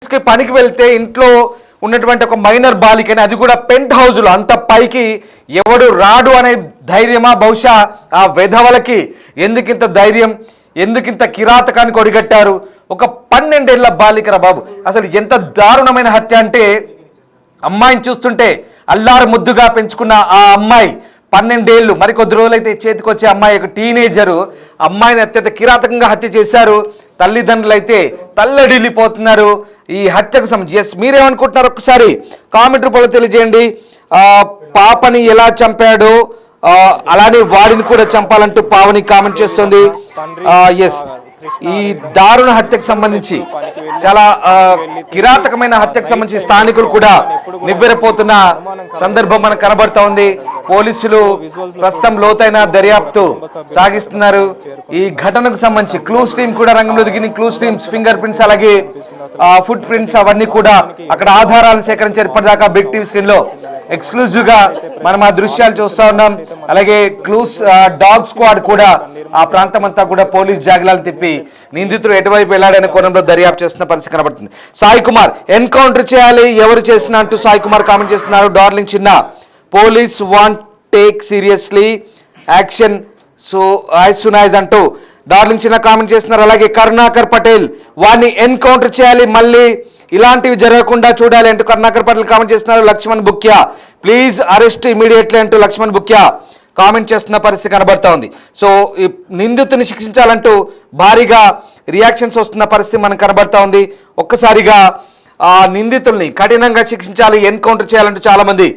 ఆఫీస్కి పనికి వెళ్తే ఇంట్లో ఉన్నటువంటి ఒక మైనర్ బాలికని, అది కూడా పెంట్ హౌస్లో, అంత పైకి ఎవడు రాడు అనే ధైర్యమా? బహుశా ఆ వెధవలకి ఎందుకింత ధైర్యం, ఎందుకింత కిరాతకానికి ఒడిగట్టారు? ఒక 12 ఏళ్ల బాలికరా బాబు, అసలు ఎంత దారుణమైన హత్య అంటే, అమ్మాయిని చూస్తుంటే అల్లారు ముద్దుగా పెంచుకున్న ఆ అమ్మాయి 12 ఏళ్ళు, మరికొద్ది రోజులైతే చేతికి వచ్చే అమ్మాయి, ఒక టీనేజరు అమ్మాయిని అత్యంత కిరాతకంగా హత్య చేశారు. తల్లిదండ్రులు అయితే తల్లడిల్లిపోతున్నారు ఈ హత్యకు సంబంధించి. మీరేమనుకుంటున్నారు ఒక్కసారి కామెంట్ రూపంలో తెలియజేయండి. పాపని ఎలా చంపాడో అలానే వాడిని కూడా చంపాలంటూ పావని కామెంట్ చేస్తుంది. ఎస్, ఈ దారుణ హత్యకు సంబంధించి, చాలా కిరాతకమైన హత్యకు సంబంధించి స్థానికులు కూడా నివ్వెరపోతున్న సందర్భం మనకు కనబడతా ఉంది. పోలీసులు ప్రస్తుతం లోతైన దర్యాప్తు సాగిస్తున్నారు. ఈ ఘటనకు సంబంధించి క్లూస్ టీమ్ కూడా రంగంలో దిగింది. క్లూస్ టీమ్స్, ఫింగర్ ప్రింట్స్, అలాగే ఫుట్ ప్రింట్స్ అవన్నీ కూడా అక్కడ ఆధారాలను సేకరించారు. ఇప్పటిదాకా బిగ్ టీవీ స్క్రీన్ లో ఎక్స్క్లూజివ్ గా మనం ఆ దృశ్యాలు చూస్తా ఉన్నాం. అలాగే క్లూస్ డాగ్ స్క్వాడ్ కూడా ఆ ప్రాంతం అంతా కూడా పోలీస్ జాగ్రత్తలు తిప్పి నిందితుడు ఎటువైపు వెళ్ళాడనే కోణంలో దర్యాప్తు చేస్తున్న పరిస్థితి కనబడుతుంది. సాయి కుమార్, ఎన్కౌంటర్ చేయాలి, ఎవరు చేసినా అంటూ సాయి కుమార్ కామెంట్ చేస్తున్నారు. డార్లింగ్ చిన్న, police want take seriously action so as soon as అంటూ డార్లింగ్ చిన్న కామెంట్ చేస్తున్నారు. అలాగే కరుణాకర్ పటేల్, వాడిని ఎన్కౌంటర్ చేయాలి, మళ్ళీ ఇలాంటివి జరగకుండా చూడాలి అంటూ కరుణాకర్ పటేల్ కామెంట్ చేస్తున్నారు. Lakshman Bukya, please arrest immediately అంటూ లక్ష్మణ్ బుక్యా కామెంట్ చేస్తున్న పరిస్థితి కనబడతా ఉంది. సో ఈ నిందితుని శిక్షించాలంటూ భారీగా రియాక్షన్స్ వస్తున్న పరిస్థితి మనకు కనబడతా ఉంది. ఒక్కసారిగా ఆ నిందితుల్ని కఠినంగా శిక్షించాలి, ఎన్కౌంటర్ చేయాలంటూ చాలా మంది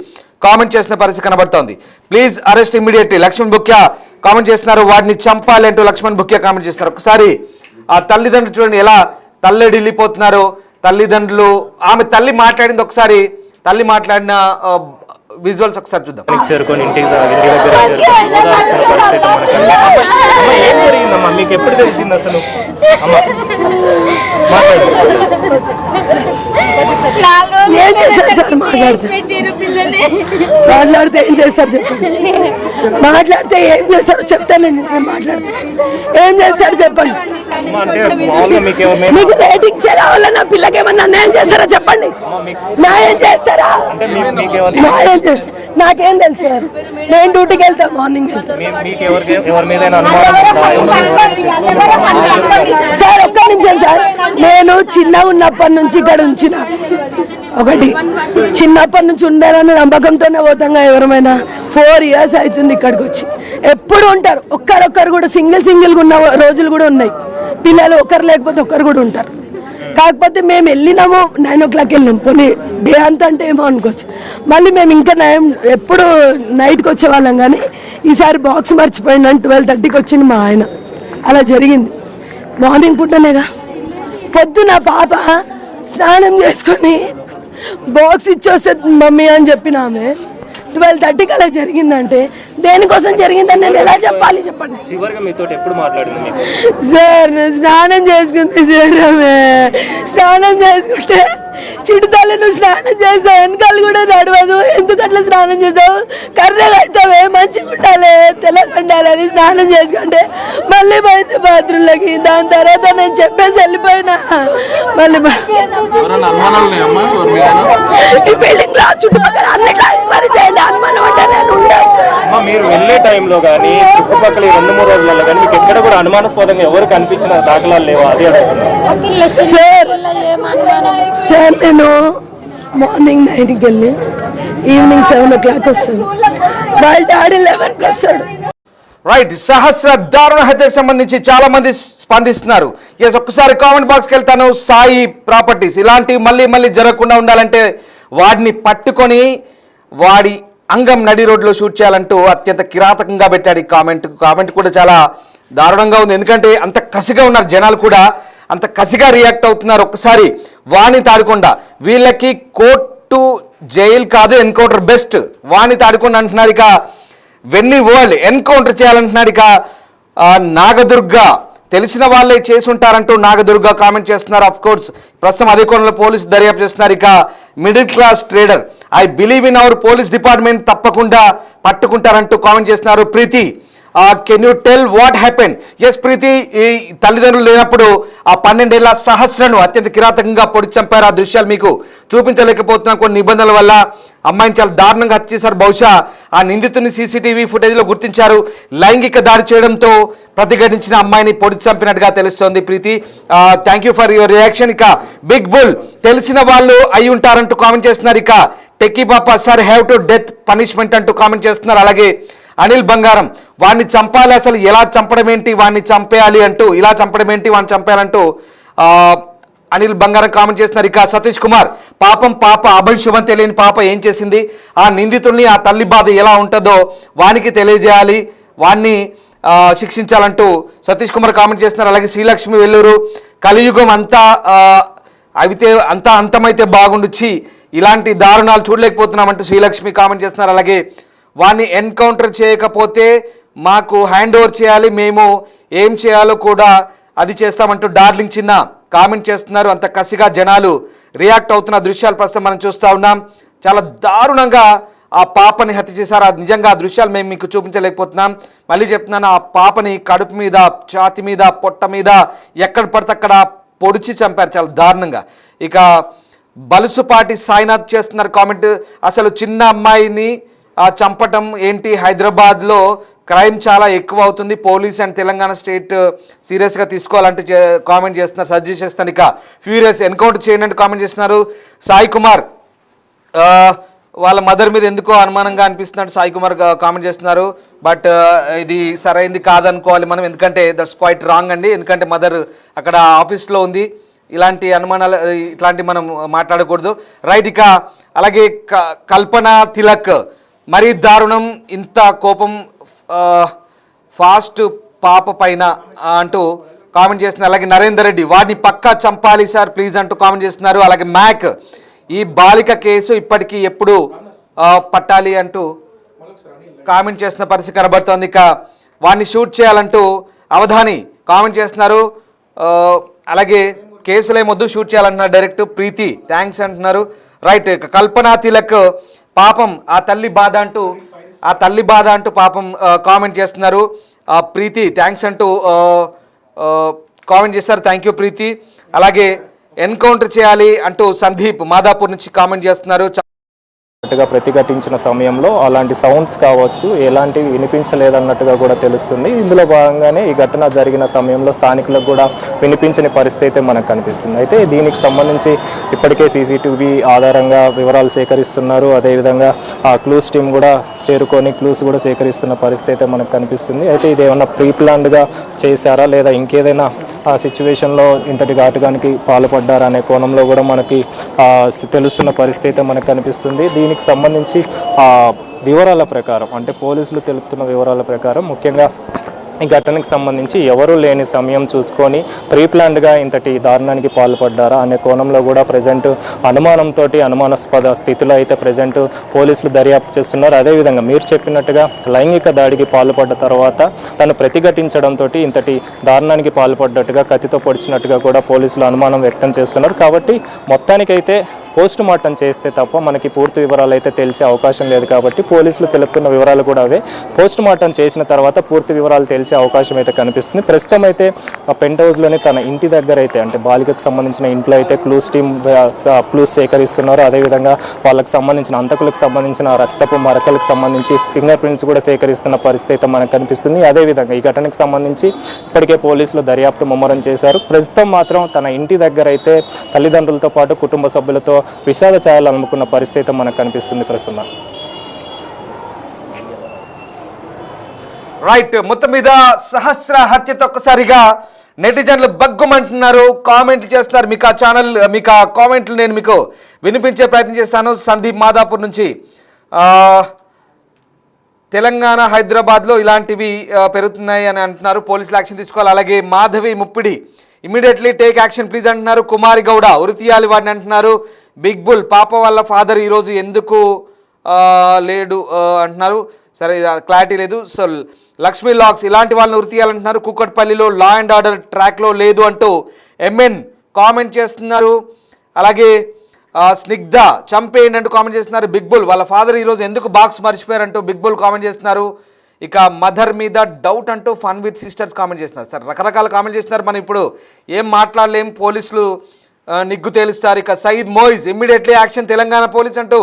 కామెంట్ చేస్తున్న పరిస్థితి కనబడతా ఉంది. Please arrest immediately Lakshman Bukya comment చేస్తున్నారు. వాడిని చంపాలి అంటూ లక్ష్మణ్ బుక్యా కామెంట్ చేస్తున్నారు. ఒకసారి ఆ తల్లిదండ్రులు చూడండి ఎలా తల్లడిల్లిపోతున్నారో. తల్లిదండ్రులు, ఆమె తల్లి మాట్లాడింది, ఒకసారి తల్లి మాట్లాడిన విజువల్స్ ఒకసారి చూద్దాం. చేరుకొని ఇంటికి ఏం జరిగిందమ్మా, మీకు ఎప్పుడు తెలిసింది అసలు? ఏం చేస్తారు సార్? మాట్లాడితే ఏం చేస్తారు చెప్పండి. మాట్లాడితే ఏం చేస్తారో చెప్తాను. నేను మాట్లాడితే ఏం చేస్తారు చెప్పండి. మీకు రేటింగ్స్ రావాలా? నా పిల్లకి ఏమన్నా న్యాయం చేస్తారా చెప్పండి. న్యాయం చేస్తారా? న్యాయం చేస్తారు. నాకేం తెలుసు సార్, నేను డ్యూటీకి వెళ్తా, మార్నింగ్ వెళ్తా సార్. ఒక్క నిమిషం సార్, నేను చిన్నగా ఉన్నప్పటి నుంచి ఇక్కడ ఉంచిన ఒకటి, చిన్నప్పటి నుంచి ఉండాలన్న నమ్మకంతోనే పోతాంగా. ఎవరమైనా 4 years అవుతుంది ఇక్కడికి వచ్చి. ఎప్పుడు ఉంటారు, ఒక్కరొక్కరు కూడా సింగిల్గా ఉన్న రోజులు కూడా ఉన్నాయి. పిల్లలు ఒకరు లేకపోతే ఒక్కరు కూడా ఉంటారు. కాకపోతే మేము వెళ్ళినాము 9 o'clock వెళ్ళినాం, కొన్ని డే అంతా అంటే ఏమో అనుకోవచ్చు. మళ్ళీ మేము ఇంకా ఎప్పుడు నైట్కి వచ్చేవాళ్ళం, కానీ ఈసారి బాక్స్ మర్చిపోయిందని 12:30కి వచ్చింది మా ఆయన. అలా జరిగింది. మార్నింగ్ పుట్టనేగా, పొద్దున పాప స్నానం చేసుకొని బాక్స్ ఇచ్చేస్తుంది మమ్మీ అని చెప్పిన ఆమె 12:30కి అలా జరిగిందంటే దేనికోసం జరిగిందని నేను ఎలా చెప్పాలి చెప్పండి. సార్ నేను స్నానం చేసుకుంది సార్, ఆమె స్నానం చేసుకుంటే చిడుతాలు, నువ్వు స్నానం చేస్తావు వెనకాల కూడా నడవదు, ఎందుకు అట్లా స్నానం చేసావు, కర్రగా అవుతావే, మంచిగా ఉండాలి, తెల్లగా ఉండాలి అని స్నానం చేసుకుంటే మళ్ళీ పోయింది బాత్రూంలోకి. దాని తర్వాత నేను చెప్పేసి వెళ్ళిపోయినా. మళ్ళీ ఈ బిల్డింగ్ లో చుట్టుపక్కల అన్నిట్లో ఎంక్వైరీ చేయండి. అనుమానం అంటే నేను మీరు వెళ్ళే టైంలో కానీ చుట్టుపక్కల 2-3 రోజులలో కానీ మీకు ఎక్కడ కూడా అనుమానాస్పదంగా ఎవరు కనిపించిన దాఖలాలు లేవా? అదే సార్, నేను మార్నింగ్ 9కి వెళ్ళి ఈవినింగ్ 7 o'clock వస్తాను. వాళ్ళ డాడీ 11కి వస్తాడు. రైట్, సహస్ర దారుణ హత్యకు సంబంధించి చాలా మంది స్పందిస్తున్నారు. ఎస్, ఒక్కసారి కామెంట్ బాక్స్కి వెళ్తాను. సాయి ప్రాపర్టీస్, ఇలాంటివి మళ్ళీ జరగకుండా ఉండాలంటే వాడిని పట్టుకొని వాడి అంగం నడి రోడ్లో షూట్ చేయాలంటూ అత్యంత కిరాతకంగా పెట్టాడు ఈ కామెంట్ కూడా చాలా దారుణంగా ఉంది. ఎందుకంటే అంత కసిగా ఉన్నారు జనాలు, కూడా అంత కసిగా రియాక్ట్ అవుతున్నారు. ఒక్కసారి వాణి తాడికొండ, వీళ్ళకి కోర్టు జైలు కాదు, ఎన్కౌంటర్ బెస్ట్. వాణి తాడికొండ అంటున్నారు, ఇక వెన్నీ వరల్డ్ ఎన్కౌంటర్ చేయాలంటున్నాడు. ఇక నాగదుర్గ, తెలిసిన వాళ్ళే చేసి ఉంటారంటూ నాగదుర్గ కామెంట్ చేస్తున్నారు. అఫ్ కోర్స్ ప్రస్తుతం అదే కోణంలో పోలీసు దర్యాప్తు చేస్తున్నారు. ఇక middle class trader, I believe in our police department, తప్పకుండా పట్టుకుంటారంటూ కామెంట్ చేస్తున్నారు. Preethi, can you tell what happen? Yes Preethi, ఈ తల్లిదండ్రులు లేనప్పుడు ఆ 12 ఏళ్ల సహస్రను అత్యంత కిరాతకంగా పొడి చంపారు. ఆ దృశ్యాలు మీకు చూపించలేకపోతున్నాం కొన్ని నిబంధనల వల్ల. అమ్మాయిని చాలా దారుణంగా హత్య చేశారు. బహుశా ఆ నిందితుని సీసీటీవీ ఫుటేజ్లో గుర్తించారు. లైంగిక దాడి చేయడంతో ప్రతిఘటించిన అమ్మాయిని పొడి చంపినట్టుగా తెలుస్తోంది. Preethi, thank you for your reaction. ఇక బిగ్ బుల్ తెలిసిన వాళ్ళు అయి ఉంటారంటూ కామెంట్ చేస్తున్నారు. ఇక టెక్కీ పాప sir have to death punishment అంటూ కామెంట్ చేస్తున్నారు. అలాగే అనిల్ బంగారం వాడిని చంపాలి, అసలు ఎలా చంపడం ఏంటి, వాడిని చంపేయాలి అంటూ, ఇలా చంపడం ఏంటి, వాడిని చంపేయాలంటూ అనిల్ బంగారం కామెంట్ చేస్తున్నారు. ఇక సతీష్ కుమార్ పాప అభంశుభం తెలియని పాప ఏం చేసింది, ఆ నిందితుల్ని ఆ తల్లి బాధ ఎలా ఉంటుందో వానికి తెలియజేయాలి, వాణ్ణి శిక్షించాలంటూ సతీష్ కుమార్ కామెంట్ చేస్తున్నారు. అలాగే శ్రీలక్ష్మి వెల్లూరు కలియుగం అంతమైతే బాగుండుచ్చి ఇలాంటి దారుణాలు చూడలేకపోతున్నామంటూ శ్రీలక్ష్మి కామెంట్ చేస్తున్నారు. అలాగే వాణ్ణి ఎన్కౌంటర్ చేయకపోతే మాకు హ్యాండ్ ఓవర్ చేయాలి, మేము ఏం చేయాలో కూడా అది చేస్తామంటూ డార్లింగ్ చిన్న కామెంట్ చేస్తున్నారు. అంత కసిగా జనాలు రియాక్ట్ అవుతున్న దృశ్యాలు ప్రస్తుతం మనం చూస్తూ ఉన్నాం. చాలా దారుణంగా ఆ పాపని హత్య చేశారు. నిజంగా ఆ దృశ్యాలు మేము మీకు చూపించలేకపోతున్నాం. మళ్ళీ చెప్తున్నాను, ఆ పాపని కడుపు మీద, ఛాతి మీద, పొట్ట మీద ఎక్కడ పడితే అక్కడ పొడిచి చంపారు చాలా దారుణంగా. ఇక బలుసుపాటి సాయినాథ్ చేస్తున్నారు కామెంట్, అసలు చిన్న అమ్మాయిని చంపటం ఏంటి, హైదరాబాద్లో క్రైమ్ చాలా ఎక్కువ అవుతుంది, పోలీస్ అండ్ తెలంగాణ స్టేట్ సీరియస్గా తీసుకోవాలంటూ కామెంట్ చేస్తున్నారు, సజెస్ట్ చేస్తున్నారు. ఇక ఫ్యూరియస్ ఎన్కౌంటర్ చేయండి అంటూ కామెంట్ చేస్తున్నారు. సాయి కుమార్ వాళ్ళ మదర్ మీద ఎందుకో అనుమానంగా అనిపిస్తున్నట్టు సాయి కుమార్ కామెంట్ చేస్తున్నారు. బట్ ఇది సరైంది కాదనుకోవాలి మనం, ఎందుకంటే దట్స్ క్వైట్ రాంగ్ అండి. ఎందుకంటే మదర్ అక్కడ ఆఫీస్లో ఉంది, ఇలాంటి అనుమానాలు ఇట్లాంటి మనం మాట్లాడకూడదు, రైట్. ఇక అలాగే కల్పన తిలక్ మరీ దారుణం, ఇంత కోపం ఫాస్ట్ పాప పైన అంటూ కామెంట్ చేస్తున్నారు. అలాగే నరేందర్ రెడ్డి వాడిని పక్కా చంపాలి సార్ ప్లీజ్ అంటూ కామెంట్ చేస్తున్నారు. అలాగే మ్యాక్ ఈ బాలిక కేసు ఇప్పటికీ ఎప్పుడు పట్టాలి అంటూ కామెంట్ చేస్తున్న పరిస్థితి కనబడుతోంది. ఇక వాడిని షూట్ చేయాలంటూ అవధాని కామెంట్ చేస్తున్నారు. అలాగే కేసులేమొద్దు, షూట్ చేయాలంటున్నారు డైరెక్ట్. ప్రీతి థ్యాంక్స్ అంటున్నారు, రైట్. ఇక కల్పనా తిలక్ పాపం ఆ తల్లి బాధ అంటూ పాపం కామెంట్ చేస్తున్నారు. ప్రీతి థ్యాంక్స్ అంటూ కామెంట్ చేస్తారు. థ్యాంక్ యూ ప్రీతి. అలాగే ఎన్కౌంటర్ చేయాలి అంటూ సందీప్ మాదాపూర్ నుంచి కామెంట్ చేస్తున్నారు. ప్రతిఘటించిన సమయంలో అలాంటి సౌండ్స్ కావచ్చు ఎలాంటివి వినిపించలేదన్నట్టుగా కూడా తెలుస్తుంది. ఇందులో భాగంగానే ఈ ఘటన జరిగిన సమయంలో స్థానికులకు కూడా వినిపించని పరిస్థితి అయితే మనకు కనిపిస్తుంది. అయితే దీనికి సంబంధించి ఇప్పటికే సీసీటీవీ ఆధారంగా వివరాలు సేకరిస్తున్నారు. అదేవిధంగా ఆ క్లూస్ టీం కూడా చేరుకొని క్లూస్ కూడా సేకరిస్తున్న పరిస్థితి అయితే మనకు కనిపిస్తుంది. అయితే ఇది ఏమన్నా ప్రీ ప్లాన్డ్గా చేశారా లేదా ఇంకేదైనా ఆ సిచ్యువేషన్లో ఇంతటి ఘాటుగానికి పాల్పడ్డారా అనే కోణంలో కూడా మనకి తెలుస్తున్న పరిస్థితి అయితే మనకు కనిపిస్తుంది. దీనికి సంబంధించి వివరాల ప్రకారం అంటే పోలీసులు తెలుపుతున్న వివరాల ప్రకారం ముఖ్యంగా ఈ ఘటనకు సంబంధించి ఎవరూ లేని సమయం చూసుకొని ప్రీ ప్లాన్డ్గా ఇంతటి దారుణానికి పాల్పడ్డారా అనే కోణంలో కూడా ప్రజెంట్ అనుమానంతో అనుమానాస్పద స్థితిలో అయితే ప్రజెంట్ పోలీసులు దర్యాప్తు చేస్తున్నారు. అదేవిధంగా మీరు చెప్పినట్టుగా లైంగిక దాడికి పాల్పడ్డ తర్వాత తను ప్రతిఘటించడంతో ఇంతటి దారుణానికి పాల్పడ్డట్టుగా కత్తితో పొడిచినట్టుగా కూడా పోలీసులు అనుమానం వ్యక్తం చేస్తున్నారు. కాబట్టి మొత్తానికైతే పోస్ట్ మార్టం చేస్తే తప్ప మనకి పూర్తి వివరాలు అయితే తెలిసే అవకాశం లేదు. కాబట్టి పోలీసులు తెలుపుతున్న వివరాలు కూడా అవే. పోస్ట్ మార్టం చేసిన తర్వాత పూర్తి వివరాలు తెలిసే అవకాశం అయితే కనిపిస్తుంది. ప్రస్తుతం అయితే ఆ పెంట్ హౌస్లోని తన ఇంటి దగ్గర అయితే అంటే బాలికకు సంబంధించిన ఇంట్లో అయితే క్లూస్ టీమ్ క్లూస్ సేకరిస్తున్నారు. అదేవిధంగా వాళ్ళకి సంబంధించిన అంతకులకు సంబంధించిన రక్తపు మరకలకు సంబంధించి ఫింగర్ ప్రింట్స్ కూడా సేకరిస్తున్న పరిస్థితి అయితే మనకు కనిపిస్తుంది. అదేవిధంగా ఈ ఘటనకు సంబంధించి ఇప్పటికే పోలీసులు దర్యాప్తు ముమ్మరం చేశారు. ప్రస్తుతం మాత్రం తన ఇంటి దగ్గర అయితే తల్లిదండ్రులతో పాటు కుటుంబ సభ్యులతో విషాద ఛాయలు అలుముకున్న పరిస్థితి మనకు కనిపిస్తుంది ప్రస్తుతం. రైట్, మొత్తం మీద సహస్ర హత్యతో ఒక్కసారిగా నెటిజన్లు బగ్గుమంటున్నారు, కామెంట్లు చేస్తున్నారు. మీకు ఆ ఛానల్ మీకు ఆ కామెంట్లు నేను మీకు వినిపించే ప్రయత్నం చేస్తాను. సందీప్ మాదాపూర్ నుంచి తెలంగాణ హైదరాబాద్లో ఇలాంటివి పెరుగుతున్నాయి అని అంటున్నారు, పోలీసులు యాక్షన్ తీసుకోవాలి. అలాగే Madhavi Muppidi immediately take action please అంటున్నారు. కుమారి గౌడ ఉరితీయాలి వాడిని అంటున్నారు. బిగ్ బుల్ పాప వాళ్ళ ఫాదర్ ఈరోజు ఎందుకు లేడు అంటున్నారు. సరే క్లారిటీ లేదు. సో లక్ష్మీ లాక్స్ ఇలాంటి వాళ్ళని ఉరితీయాలంటున్నారు. కూకట్పల్లిలో లా అండ్ ఆర్డర్ ట్రాక్లో లేదు అంటూ ఎంఎన్ కామెంట్ చేస్తున్నారు. అలాగే స్నిగ్ధ చంపేయండి అంటూ కామెంట్ చేస్తున్నారు. బిగ్ బుల్ వాళ్ళ ఫాదర్ ఈరోజు ఎందుకు బాక్స్ మర్చిపోయారంటూ బిగ్ బుల్ కామెంట్ చేస్తున్నారు. ఇక మదర్ మీద డౌట్ అంటూ ఫన్ విత్ సిస్టర్స్ కామెంట్ చేస్తున్నారు. సార్ రకరకాల కామెంట్ చేస్తున్నారు, మనం ఇప్పుడు ఏం మాట్లాడలేం, పోలీసులు నిగ్గు తేలుస్తారు. ఇక Syed Moiz immediately action Telangana police అంటూ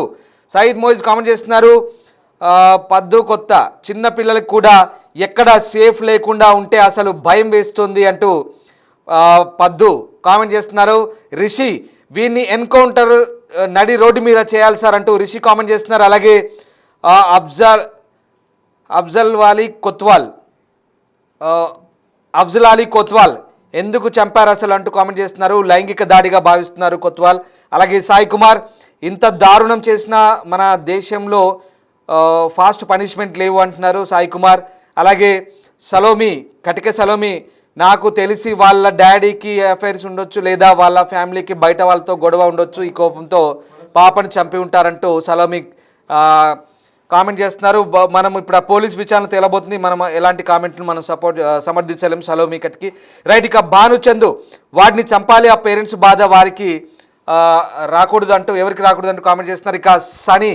సయీద్ మోయిజ్ కామెంట్ చేస్తున్నారు. పద్దు కొత్త చిన్న పిల్లలకు కూడా ఎక్కడ సేఫ్ లేకుండా ఉంటే అసలు భయం వేస్తుంది అంటూ పద్దు కామెంట్ చేస్తున్నారు. రిషి వీరిని ఎన్కౌంటర్ నడి రోడ్డు మీద చేయాలి సార్ అంటూ రిషి కామెంట్ చేస్తున్నారు. అలాగే అఫ్జల్ అలీ కొత్వాల్ ఎందుకు చంపారు అసలు అంటూ కామెంట్ చేస్తున్నారు. లైంగిక దాడిగా భావిస్తున్నారు కొత్వాల్. అలాగే సాయి కుమార్ ఇంత దారుణం చేసిన మన దేశంలో ఫాస్ట్ పనిష్మెంట్ లేవు అంటున్నారు సాయి కుమార్. అలాగే సలోమి కటిక సలోమి నాకు తెలిసి వాళ్ళ డాడీకి అఫైర్స్ ఉండొచ్చు, లేదా వాళ్ళ ఫ్యామిలీకి బయట వాళ్ళతో గొడవ ఉండొచ్చు, ఈ కోపంతో పాపను చంపి ఉంటారంటూ సలోమి కామెంట్ చేస్తున్నారు. మనం ఇప్పుడు ఆ పోలీస్ విచారణ తేలబోతుంది, మనం ఎలాంటి కామెంట్ను మనం సమర్థించలేము సలోమి కట్కి. రైట్. ఇక భానుచందు వాడిని చంపాలి, ఆ పేరెంట్స్ బాధ వారికి రాకూడదు అంటూ ఎవరికి రాకూడదు అంటూ కామెంట్ చేస్తున్నారు. ఇక సాని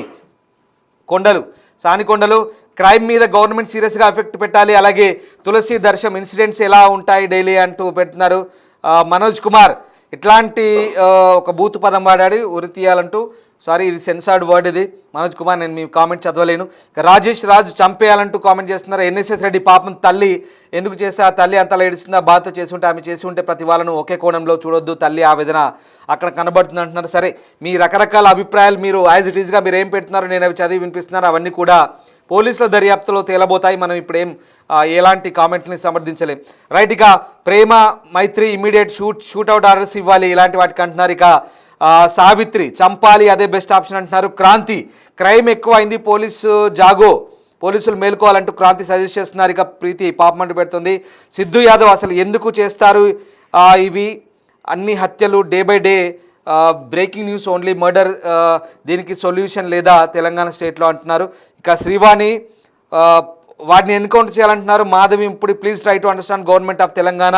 కొండలు క్రైమ్ మీద గవర్నమెంట్ సీరియస్గా ఎఫెక్ట్ పెట్టాలి. అలాగే తులసి దర్శనం ఇన్సిడెంట్స్ ఎలా ఉంటాయి డైలీ అంటూ పెడుతున్నారు. మనోజ్ కుమార్ ఇట్లాంటి ఒక బూతు పదం వాడాడు ఉరి తీయాలంటూ, సారీ ఇది సెన్సార్డ్ వర్డ్ ఇది మనోజ్ కుమార్, నేను మీ కామెంట్ చదవలేను. రాజేష్ రాజు చంపేయాలంటూ కామెంట్ చేస్తున్నారు. ఎన్ఎస్ఎస్ రెడ్డి పాపం తల్లి ఎందుకు చేస్తే ఆ తల్లి అంతలా ఏడుస్తుందా, బాధతో చేసి ఉంటే ఆమె చేసి ఉంటే ప్రతి వాళ్ళను ఒకే కోణంలో చూడొద్దు, తల్లి ఆవేదన అక్కడ కనబడుతుంది అంటున్నారు. సరే మీ రకరకాల అభిప్రాయాలు మీరు యాజ్ ఇట్ ఈస్గా మీరు ఏం పెడుతున్నారు, నేను అవి చదివి వినిపిస్తున్నారు, అవన్నీ కూడా పోలీసుల దర్యాప్తులో తేలబోతాయి. మనం ఇప్పుడు ఎలాంటి కామెంట్ని సమర్థించలేం. రైట్. ఇక ప్రేమ మైత్రి ఇమీడియట్ షూట్అవుట్ ఆర్డర్స్ ఇవ్వాలి ఇలాంటి వాటికి అంటున్నారు. ఇక సావిత్రి చంపాలి అదే బెస్ట్ ఆప్షన్ అంటున్నారు. క్రాంతి క్రైమ్ ఎక్కువ అయింది, పోలీసులు మేల్కోవాలంటూ క్రాంతి సజెస్ట్ చేస్తున్నారు. ఇక ప్రీతి పాపమంటూ పెడుతుంది. సిద్ధు యాదవ్ అసలు ఎందుకు చేస్తారు ఇవి అన్ని హత్యలు, day by day breaking news only murder, దీనికి సొల్యూషన్ లేదా తెలంగాణ స్టేట్లో అంటున్నారు. ఇక శ్రీవాణి వాటిని ఎన్కౌంటర్ చేయాలంటున్నారు. మాధవి ఇప్పుడు please try to understand government of Telangana,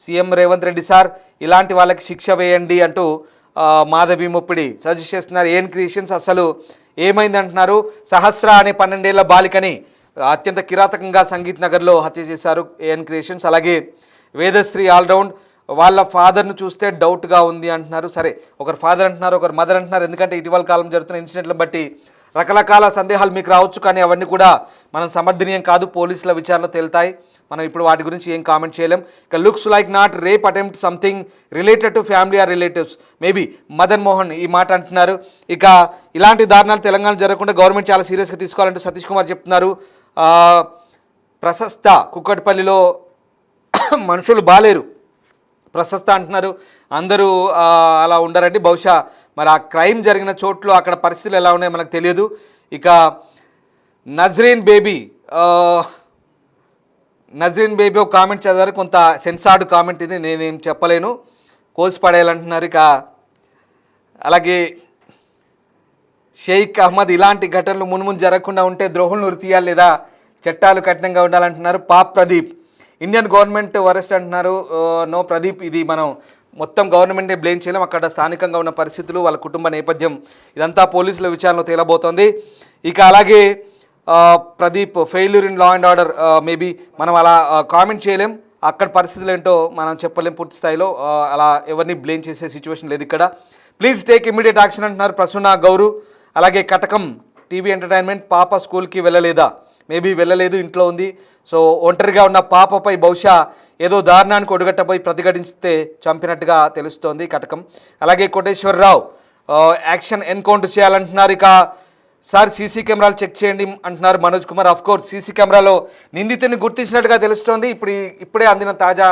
CM Revanth Reddy sir ఇలాంటి వాళ్ళకి శిక్ష వేయండి అంటూ మాధవి ముప్పిడి సజెస్ట్ చేస్తున్నారు. ఏఎన్ క్రియేషన్స్ అసలు ఏమైంది అంటున్నారు. సహస్ర అనే 12 ఏళ్ల బాలికని అత్యంత కిరాతకంగా సంగీత్ నగర్లో హత్య చేశారు ఏఎన్ క్రియేషన్స్. అలాగే వేదశ్రీ ఆల్రౌండ్ వాళ్ళ ఫాదర్ను చూస్తే డౌట్గా ఉంది అంటున్నారు. సరే ఒకరు ఫాదర్ అంటున్నారు, ఒకరు మదర్ అంటున్నారు, ఎందుకంటే ఇటీవల కాలం జరుగుతున్న ఇన్సిడెంట్లను బట్టి రకరకాల సందేహాలు మీకు రావచ్చు, కానీ అవన్నీ కూడా మనం సమర్థనీయం కాదు, పోలీసుల విచారణ తేలుతాయి. మనం ఇప్పుడు వాటి గురించి ఏం కామెంట్ చేయలేం. ఇక looks like not rape attempt something related to family or relatives, maybe Madan Mohan ఈ మాట అంటున్నారు. ఇక ఇలాంటి దారుణాలు తెలంగాణ జరగకుండా గవర్నమెంట్ చాలా సీరియస్గా తీసుకోవాలంటూ సతీష్ కుమార్ చెప్తున్నారు. ప్రశస్త కుక్కటిపల్లిలో మనుషులు బాలేరు ప్రశస్త అంటున్నారు. అందరూ అలా ఉండరండి, బహుశా మరి ఆ క్రైమ్ జరిగిన చోట్లో అక్కడ పరిస్థితులు ఎలా ఉన్నాయో మనకు తెలియదు. ఇక నజ్రీన్ బేబీ ఒక కామెంట్ చదివారు, కొంత సెన్సార్డ్ కామెంట్ ఇది, నేనేం చెప్పలేను, కోసి పడేయాలంటున్నారు. ఇక అలాగే షేక్ అహ్మద్ ఇలాంటి ఘటనలు మున్ముందు జరగకుండా ఉంటే ద్రోహులను ఉరి తీయాలి లేదా చట్టాలు కఠినంగా ఉండాలంటున్నారు. Pop Pradeep Indian government worst అంటున్నారు. నో ప్రదీప్, ఇది మనం మొత్తం గవర్నమెంటే బ్లేమ్ చేయలేం, అక్కడ స్థానికంగా ఉన్న పరిస్థితులు, వాళ్ళ కుటుంబ నేపథ్యం ఇదంతా పోలీసుల విచారణలో తేలబోతోంది. ఇక అలాగే Pradeep failure in law and order, maybe మనం అలా కామెంట్ చేయలేం, అక్కడ పరిస్థితులు ఏంటో మనం చెప్పలేం పూర్తి స్థాయిలో, అలా ఎవరిని బ్లేమ్ చేసే సిచ్యువేషన్ లేదు ఇక్కడ. ప్లీజ్ టేక్ ఇమీడియట్ యాక్షన్ అంటున్నారు ప్రసన్న గౌరు. అలాగే కటకం టీవీ ఎంటర్టైన్మెంట్ పాప స్కూల్కి వెళ్ళలేదా, మేబీ వెళ్ళలేదు, ఇంట్లో ఉంది. సో ఒంటరిగా ఉన్న పాపపై బహుశా ఏదో దారుణానికి ఒడుగట్టపై ప్రతిఘటిస్తే చంపినట్టుగా తెలుస్తోంది కటకం. అలాగే కోటేశ్వరరావు యాక్షన్ ఎన్కౌంటర్ చేయాలంటున్నారు. ఇక సార్ సీసీ కెమెరాలు చెక్ చేయండి అంటున్నారు Manoj Kumar. Of course CC కెమెరాలో నిందితుని గుర్తించినట్టుగా తెలుస్తోంది. ఇప్పుడే అందిన తాజా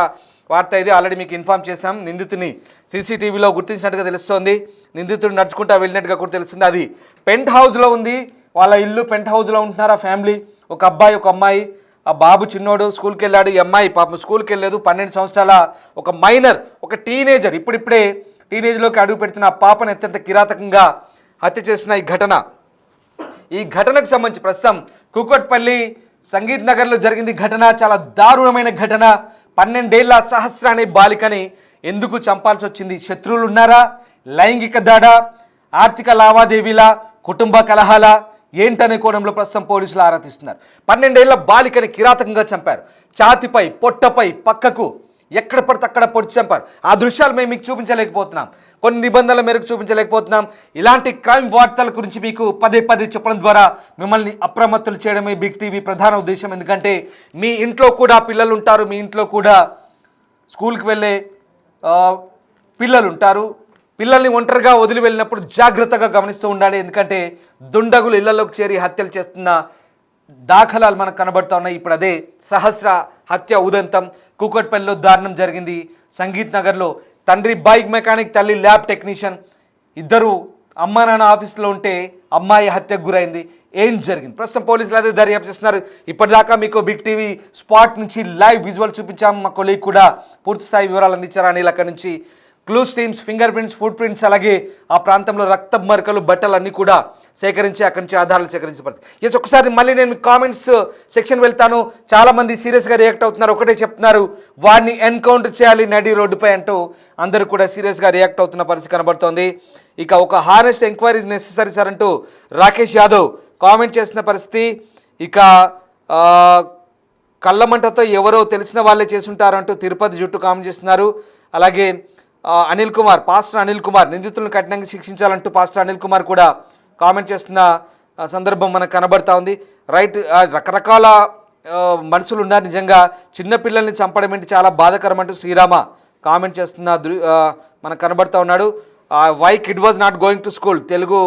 వార్త ఇది, ఆల్రెడీ మీకు ఇన్ఫామ్ చేశాం. నిందితుని సీసీటీవీలో గుర్తించినట్టుగా తెలుస్తోంది. నిందితుడు నడుచుకుంటూ వెళ్ళినట్టుగా కూడా తెలుస్తుంది. అది పెంట్ హౌస్లో ఉంది, వాళ్ళ ఇల్లు పెంట్ హౌస్లో ఉంటున్నారు ఆ ఫ్యామిలీ, ఒక అబ్బాయి ఒక అమ్మాయి. ఆ బాబు చిన్నోడు స్కూల్కి వెళ్ళాడు, ఈ అమ్మాయి పాపం స్కూల్కి వెళ్ళలేదు, 12 సంవత్సరాల ఒక మైనర్, ఒక టీనేజర్, ఇప్పుడిప్పుడే టీనేజ్లోకి అడుగు పెడుతున్న ఆ పాపను అత్యంత కిరాతకంగా హత్య చేసిన ఈ ఘటనకు సంబంధించి ప్రస్తుతం కూకట్పల్లి సంగీత్ నగర్లో జరిగింది ఘటన. చాలా దారుణమైన ఘటన. 12 ఏళ్ల సహస్ర అనే బాలికని ఎందుకు చంపాల్సి వచ్చింది? శత్రువులు ఉన్నారా, లైంగిక దాడా, ఆర్థిక లావాదేవీల, కుటుంబ కలహాల, ఏంటనే కోణంలో ప్రస్తుతం పోలీసులు ఆరా తీస్తున్నారు. 12 ఏళ్ల బాలికని కిరాతకంగా చంపారు. ఛాతిపై, పొట్టపై, పక్కకు ఎక్కడ పడితే అక్కడ పొడిచి చంపారు. ఆ దృశ్యాలు మేము మీకు చూపించలేకపోతున్నాం, కొన్ని నిబంధనల మేరకు చూపించలేకపోతున్నాం. ఇలాంటి క్రైమ్ వార్తల గురించి మీకు పదే పదే చెప్పడం ద్వారా మిమ్మల్ని అప్రమత్తులు చేయడమే బిగ్ టీవీ ప్రధాన ఉద్దేశం. ఎందుకంటే మీ ఇంట్లో కూడా పిల్లలు ఉంటారు, మీ ఇంట్లో కూడా స్కూల్కి వెళ్ళే పిల్లలు ఉంటారు. పిల్లల్ని ఒంటరిగా వదిలి వెళ్ళినప్పుడు జాగ్రత్తగా గమనిస్తూ ఉండాలి. ఎందుకంటే దుండగులు ఇళ్లలోకి చేరి హత్యలు చేస్తున్న దాఖలాలు మనకు కనబడుతూ ఉన్నాయి. ఇప్పుడు అదే సహస్ర హత్య ఉదంతం కూకట్పల్లిలో దారుణం జరిగింది. సంగీత్ నగర్లో తండ్రి బైక్ మెకానిక్, తల్లి ల్యాబ్ టెక్నీషియన్, ఇద్దరు అమ్మా నాన్న ఆఫీస్లో ఉంటే అమ్మాయి హత్యకు గురైంది. ఏం జరిగింది? ప్రస్తుతం పోలీసులు అదే దర్యాప్తు చేస్తున్నారు. ఇప్పటిదాకా మీకు బిగ్ టీవీ స్పాట్ నుంచి లైవ్ విజువల్ చూపించాము. మా కొలీగ్ కూడా పూర్తి స్థాయి వివరాలు అందించారు. అనిల్ అక్కడి నుంచి clues teams, finger prints, foot prints, అలాగే ఆ ప్రాంతంలో రక్త మరకలు, బట్టలు అన్నీ కూడా సేకరించి అక్కడి నుంచి ఆధారాలు సేకరించబడతాయి. ఎస్, ఒకసారి మళ్ళీ నేను కామెంట్స్ సెక్షన్ వెళ్తాను. చాలామంది సీరియస్గా రియాక్ట్ అవుతున్నారు. ఒకటే చెప్తున్నారు, వాడిని ఎన్కౌంటర్ చేయాలి నడి రోడ్డుపై అంటూ అందరూ కూడా సీరియస్గా రియాక్ట్ అవుతున్న పరిస్థితి కనబడుతోంది. ఇక ఒక హానెస్ట్ ఎంక్వైరీస్ నెసెసరీ సార్ అంటూ రాకేష్ యాదవ్ కామెంట్ చేసిన పరిస్థితి. ఇక కళ్ళమంటతో ఎవరో తెలిసిన వాళ్ళే చేసుంటారు అంటూ తిరుపతి జుట్టు కామెంట్ చేస్తున్నారు. అలాగే అనిల్ కుమార్, పాస్టర్ అనిల్ కుమార్, నిందితులను కఠినంగా శిక్షించాలంటూ పాస్టర్ అనిల్ కుమార్ కూడా కామెంట్ చేస్తున్న సందర్భం మనకు కనబడతా ఉంది. రైట్, రకరకాల మనుషులు ఉన్నారు. నిజంగా చిన్నపిల్లల్ని చంపడం ఏంటి, చాలా బాధాకరం అంటూ శ్రీరామ కామెంట్ చేస్తున్న మనకు కనబడతా ఉన్నాడు. Why kid was not going to school, Telugu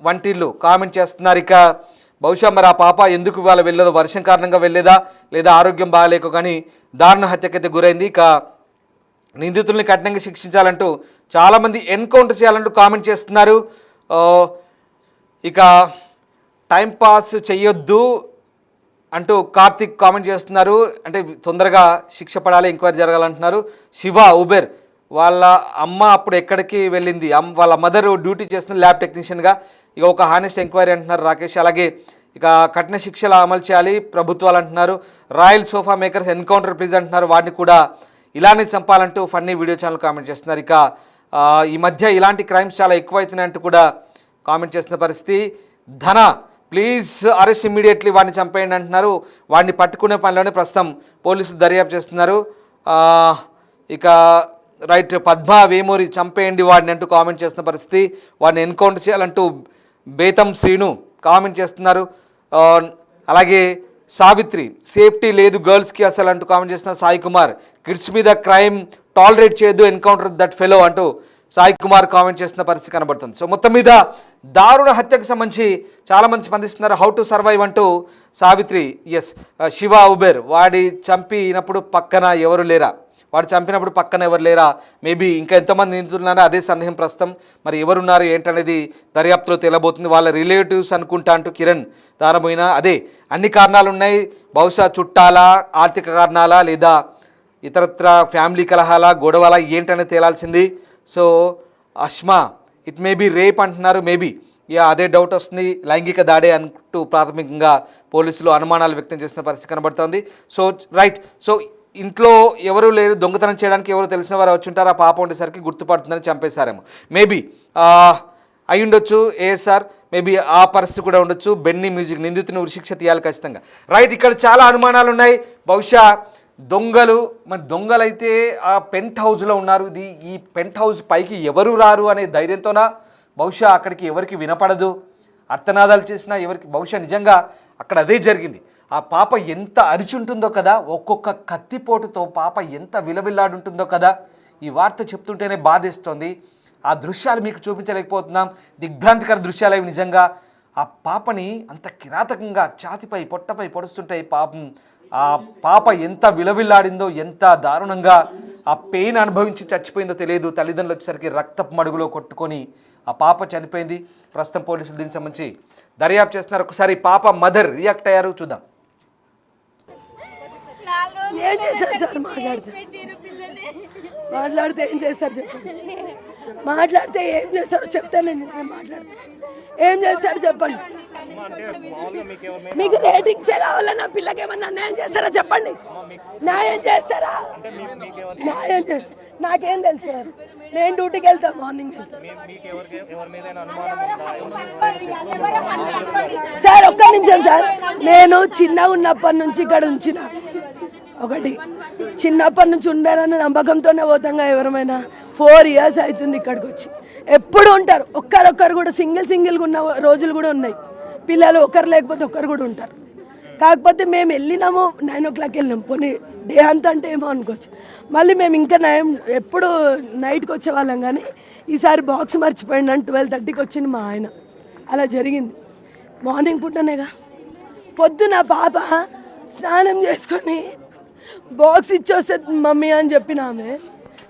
వంటిల్లు కామెంట్ చేస్తున్నారు. ఇక బహుశా మరి ఆ పాప ఎందుకు ఇవాళ వెళ్ళేదో, వర్షం కారణంగా వెళ్ళేదా లేదా ఆరోగ్యం బాగాలేక కానీ దారుణ హత్యకైతే గురైంది. ఇక నిందితుల్ని కఠినంగా శిక్షించాలంటూ చాలామంది ఎన్కౌంటర్ చేయాలంటూ కామెంట్ చేస్తున్నారు. ఇక టైంపాస్ చెయ్యొద్దు అంటూ కార్తిక్ కామెంట్ చేస్తున్నారు. అంటే తొందరగా శిక్ష పడాలి, ఎంక్వైరీ జరగాలంటున్నారు. శివ ఉబెర్, వాళ్ళ అమ్మ అప్పుడు ఎక్కడికి వెళ్ళింది, వాళ్ళ మదర్ డ్యూటీ చేస్తున్న ల్యాబ్ టెక్నీషియన్గా. ఇక ఒక హానెస్ట్ ఎంక్వైరీ అంటున్నారు రాకేష్. అలాగే ఇక కఠిన శిక్షలు అమలు చేయాలి ప్రభుత్వాలు అంటున్నారు. Royal sofa makers encounter please అంటున్నారు. వాటిని కూడా ఇలానే చంపాలంటూ ఫన్నీ వీడియో ఛానల్ కామెంట్ చేస్తున్నారు. ఇక ఈ మధ్య ఇలాంటి క్రైమ్స్ చాలా ఎక్కువైతున్నాయంటూ కూడా కామెంట్ చేస్తున్న పరిస్థితి. ధన, ప్లీజ్ అరెస్ట్ ఇమ్మీడియట్లీ, వాడిని చంపేయండి అంటున్నారు. వాడిని పట్టుకునే పనిలోనే ప్రస్తుతం పోలీసులు దర్యాప్తు చేస్తున్నారు. ఇక రైట్, పద్మ వేమూరి, చంపేయండి వాడిని అంటూ కామెంట్ చేస్తున్న పరిస్థితి. వాడిని ఎన్కౌంటర్ చేయాలంటూ బేతం శ్రీను కామెంట్ చేస్తున్నారు. అలాగే సావిత్రి, సేఫ్టీ లేదు గర్ల్స్కి అసలు అంటూ కామెంట్ చేస్తున్నారు. సాయి కుమార్, కిడ్స్ మీద క్రైమ్ టాలరేట్ చేయొద్దు, ఎన్కౌంటర్ దట్ ఫెలో అంటూ సాయి కుమార్ కామెంట్ చేస్తున్న పరిస్థితి కనబడుతుంది. సో మొత్తం మీద దారుణ హత్యకు సంబంధించి చాలామంది స్పందిస్తున్నారు. హౌ టు సర్వైవ్ అంటూ సావిత్రి. ఎస్, శివ ఉబేర్, వాడి చంపినప్పుడు పక్కన ఎవరు లేరా, వాడు చంపినప్పుడు పక్కన ఎవరు లేరా, మేబీ ఇంకా ఎంతమంది నిందితున్నారో అదే సందేహం ప్రస్తుతం. మరి ఎవరున్నారు ఏంటనేది దర్యాప్తులో తేలబోతుంది. వాళ్ళ రిలేటివ్స్ అనుకుంటా అంటూ కిరణ్ దానబోయిన అదే అన్ని కారణాలు ఉన్నాయి. బహుశా చుట్టాలా, ఆర్థిక కారణాలా, లేదా ఇతరత్ర ఫ్యామిలీ కలహాలా, గొడవలా ఏంటనేది తేలాల్సింది. So Ashma, it may be rape అంటున్నారు. మేబీ అదే డౌట్ వస్తుంది, లైంగిక దాడే అంటూ ప్రాథమికంగా పోలీసులు అనుమానాలు వ్యక్తం చేసిన పరిస్థితి కనబడుతోంది. సో రైట్, సో ఇంట్లో ఎవరు లేరు, దొంగతనం చేయడానికి ఎవరు తెలిసిన వారు వచ్చి ఉంటారు. ఆ పాప ఉండేసరికి గుర్తుపడుతుందని చంపేశారేమో, మేబీ అయి ఉండొచ్చు. ఏఎస్ఆర్, మేబీ ఆ పరిస్థితి కూడా ఉండొచ్చు. బెన్నీ మ్యూజిక్, నిందితుని ఉరిశిక్ష తీయాలి ఖచ్చితంగా. రైట్, ఇక్కడ చాలా అనుమానాలు ఉన్నాయి. బహుశా దొంగలు, మరి దొంగలైతే ఆ పెంట్ హౌస్లో ఉన్నారు. ఈ పెంట్ హౌస్ పైకి ఎవరు రారు అనే ధైర్యంతోనా, బహుశా అక్కడికి ఎవరికి వినపడదు, అర్థనాదాలు చేసినా ఎవరికి, బహుశా నిజంగా అక్కడ అదే జరిగింది. ఆ పాప ఎంత అరిచుంటుందో కదా, ఒక్కొక్క కత్తిపోటుతో పాప ఎంత విలవిల్లాడుంటుందో కదా. ఈ వార్త చెప్తుంటేనే బాధేస్తోంది. ఆ దృశ్యాలు మీకు చూపించలేకపోతున్నాం, దిగ్భ్రాంతికర దృశ్యాలు అవి. నిజంగా ఆ పాపని అంత కిరాతకంగా ఛాతిపై, పొట్టపై పొడుస్తుంటే పాపం, ఆ పాప ఎంత విలవిల్లాడిందో, ఎంత దారుణంగా ఆ పెయిన్ అనుభవించి చచ్చిపోయిందో తెలియదు. తల్లిదండ్రులు వచ్చేసరికి రక్తపు మడుగులో కొట్టుకొని ఆ పాప చనిపోయింది. ప్రస్తుతం పోలీసులు దీనికి సంబంధించి దర్యాప్తు చేస్తున్నారు. ఒకసారి పాప మదర్ రియాక్ట్ అయ్యారు, చూద్దాం. ఏం చేస్తారు సార్, మాట్లాడితే ఏం చేస్తారు చెప్పండి, మాట్లాడితే ఏం చేస్తారో చెప్తే నేను మాట్లాడతాను. ఏం చేస్తారు చెప్పండి, మీకు రేటింగ్సే కావాలా? నా పిల్లకి ఏమన్నా న్యాయం చేస్తారా చెప్పండి, న్యాయం చేస్తారా? న్యాయం చేస్తారు, నాకేం తెలుసు సార్, నేను డ్యూటీకి వెళ్తాను, మార్నింగ్ వెళ్తాను. సార్ ఒక్క నిమిషం సార్, నేను చిన్నగా ఉన్నప్పటి నుంచి ఇక్కడ ఉంచిన ఒకటి చిన్నప్పటి నుంచి ఉండారన్న నమ్మకంతోనే పోతాంగా ఎవరమైనా. 4 years అవుతుంది ఇక్కడికి వచ్చి. ఎప్పుడు ఉంటారు, ఒక్కరొక్కరు కూడా సింగిల్గా ఉన్న రోజులు కూడా ఉన్నాయి. పిల్లలు ఒకరు లేకపోతే ఒక్కరు కూడా ఉంటారు. కాకపోతే మేము వెళ్ళినాము 9 o'clock వెళ్ళినాము, పోనీ డే అంతా అంటే ఏమో అనుకోవచ్చు. మళ్ళీ మేము ఇంకా ఎప్పుడు నైట్కి వచ్చేవాళ్ళం, కానీ ఈసారి బాక్స్ మర్చిపోయిందని 12:30కి వచ్చింది మా ఆయన. అలా జరిగింది. మార్నింగ్ పుట్టనేగా పొద్దున పాప స్నానం చేసుకొని బాక్స్ ఇచ్చొస్తుంది మమ్మీ అని చెప్పిన ఆమె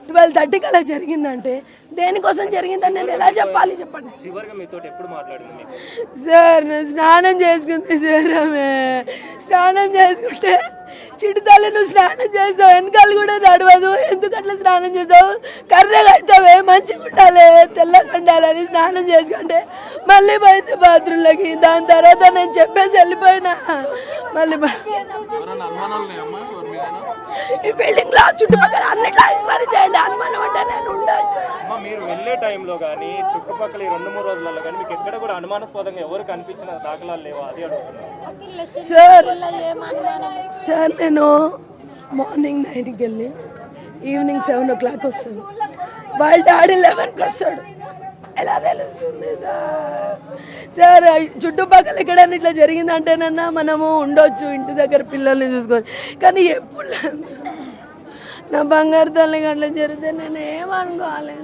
12:30కి అలా జరిగిందంటే దేనికోసం జరిగిందని నేను ఎలా చెప్పాలి చెప్పండి సార్. నేను స్నానం చేసుకుంది సార్, ఆమె స్నానం చేసుకుంటే చిటితల్లి నువ్వు స్నానం చేస్తావు, వెనకాల కూడా తడవదు, ఎందుకు అట్లా స్నానం చేసావు, కర్రగా అవుతావే, మంచిగా ఉండాలి, తెల్లగా ఉండాలని స్నానం చేసుకుంటే మళ్ళీ పోయింది బాత్రూంలోకి. దాని తర్వాత నేను చెప్పేసి వెళ్ళిపోయినా. మళ్ళీ ఈ బిల్డింగ్ లో చుట్టుపక్కల అన్నిట్లో ఎంక్వైరీ చేయండి, అనుమానం అంటే నేను ఉండొచ్చు. మీరు వెళ్ళే టైంలో కానీ చుట్టుపక్కల 2-3 రోజులలో కానీ మీకు ఎక్కడ కూడా అనుమానాస్పదంగా ఎవరు కనిపించిన దాఖలాలు లేవా? అది సార్ నేను మార్నింగ్ 9కి వెళ్ళి ఈవినింగ్ 7 o'clock వస్తాను. వాళ్ళ డాడీ 11కి వస్తాడు. ఎలా తెలుస్తుంది సార్? చుట్టుపక్కల ఎక్కడైనా ఇట్లా జరిగిందంటేనన్నా మనము ఉండొచ్చు ఇంటి దగ్గర పిల్లల్ని చూసుకొని, కానీ ఎప్పుడు నా బంగారు తల్లి అట్లా జరిగితే నేను ఏమనుకోవాలి?